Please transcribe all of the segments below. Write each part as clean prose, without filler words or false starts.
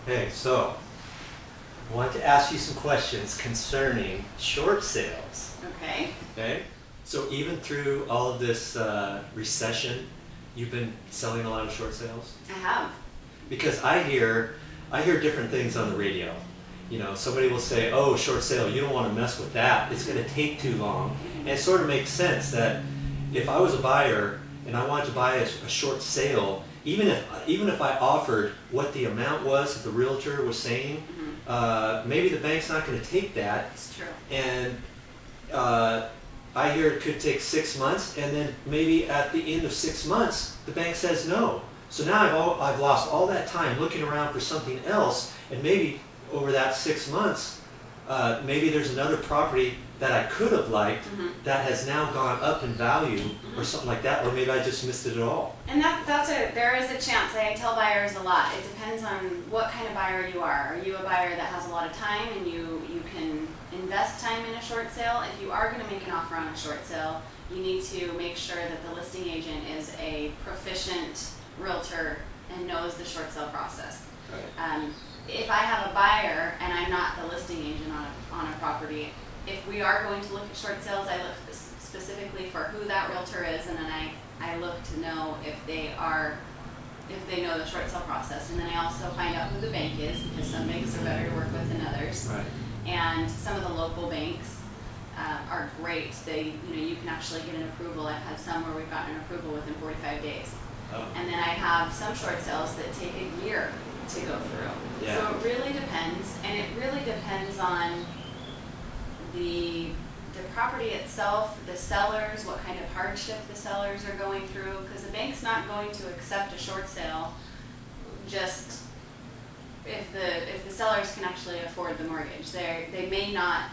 Okay, so I want to ask you some questions concerning short sales. Okay. Okay, so even through all of this recession, you've been selling a lot of short sales? I have. Because I hear different things on the radio. You know, somebody will say, "Oh, short sale, you don't want to mess with that. It's going to take too long." And it sort of makes sense that if I was a buyer and I wanted to buy a short sale, even if I offered what the amount was that the realtor was saying, maybe the bank's not going to take that. It's true. And I hear it could take 6 months, and then maybe at the end of 6 months, the bank says no. So now I've lost all that time looking around for something else, and maybe over that 6 months, maybe there's another property that I could have liked that has now gone up in value or something like that, or maybe I just missed it at all. And there is a chance. I tell buyers a lot. It depends on what kind of buyer you are. Are you a buyer that has a lot of time and you can invest time in a short sale? If you are going to make an offer on a short sale, you need to make sure that the listing agent is a proficient realtor and knows the short sale process. Right. If I have a buyer and I'm not the listing agent on a property, if we are going to look at short sales, I look specifically for who that realtor is, and then I look to know if they know the short sale process. And then I also find out who the bank is, because some banks are better to work with than others. Right. And some of the local banks are great. You can actually get an approval. I've had some where we've gotten an approval within 45 days. Oh. And then I have some short sales that take a year to go through. Yeah. So it really depends, and it really depends on the property itself, the sellers, what kind of hardship the sellers are going through, because the bank's not going to accept a short sale just if the sellers can actually afford the mortgage. It may not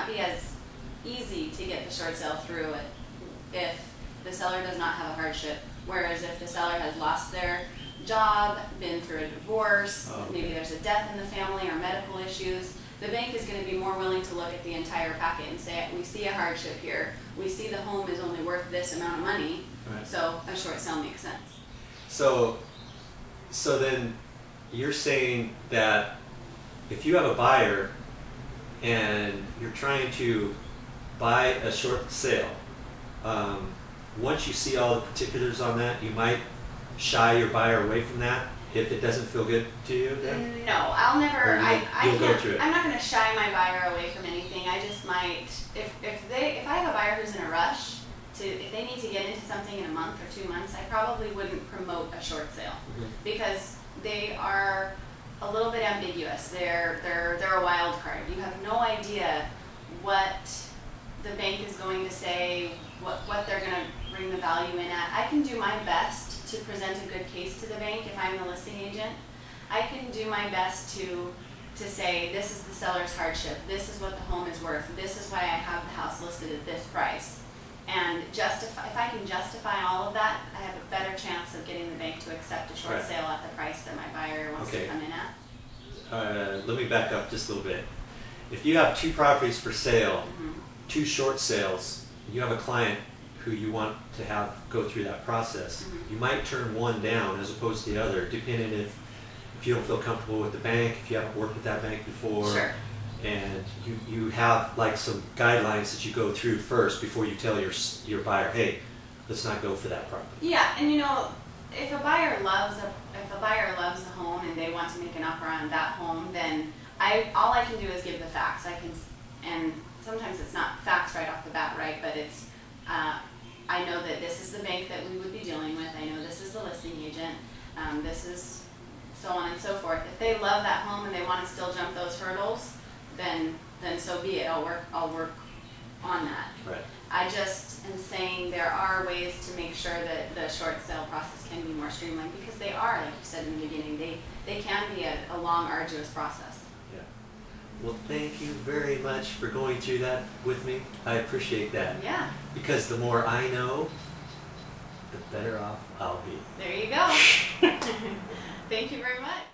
be as easy to get the short sale through if the seller does not have a hardship, whereas if the seller has lost their job, been through a divorce, maybe there's a death in the family or medical issues, the bank is going to be more willing to look at the entire packet and say, we see a hardship here, we see the home is only worth this amount of money, right. So a short sale makes sense. So then you're saying that if you have a buyer and you're trying to buy a short sale, once you see all the particulars on that, you might shy your buyer away from that if it doesn't feel good to you then? No, I'll never. You'll go through it. I'm not going to shy my buyer away from anything. I just might, if I have a buyer who's in a rush, if they need to get into something in a month or 2 months, I probably wouldn't promote a short sale because they are a little bit ambiguous. They're a wild card. You have no idea what the bank is going to say, what they're going to bring the value in at. I can do my best to present a good case to the bank if I'm the listing agent. I can do my best to say, this is the seller's hardship, this is what the home is worth, this is why I have the house listed at this price. And if I can justify all of that, I have a better chance of getting the bank to accept a short sale at the price that my buyer wants to come in at. Let me back up just a little bit. If you have 2 properties for sale, 2 short sales, you have a client who you want to have go through that process, you might turn one down as opposed to the other, depending if you don't feel comfortable with the bank, if you haven't worked with that bank before, sure. And you have like some guidelines that you go through first before you tell your buyer, hey, let's not go for that property. Yeah, and if a buyer loves the home and they want to make an offer on that home, then all I can do is give the facts. And sometimes it's not facts right off the bat, right? But it's I know that this is the bank that we would be dealing with. I know this is the listing agent. This is so on and so forth. If they love that home and they want to still jump those hurdles, then so be it. I'll work on that. Right. I just am saying there are ways to make sure that the short sale process can be more streamlined, because they are, like you said in the beginning, they can be a long, arduous process. Yeah. Well, thank you very much for going through that with me. I appreciate that. Yeah. Because the more I know, the better off I'll be. There you go. Thank you very much.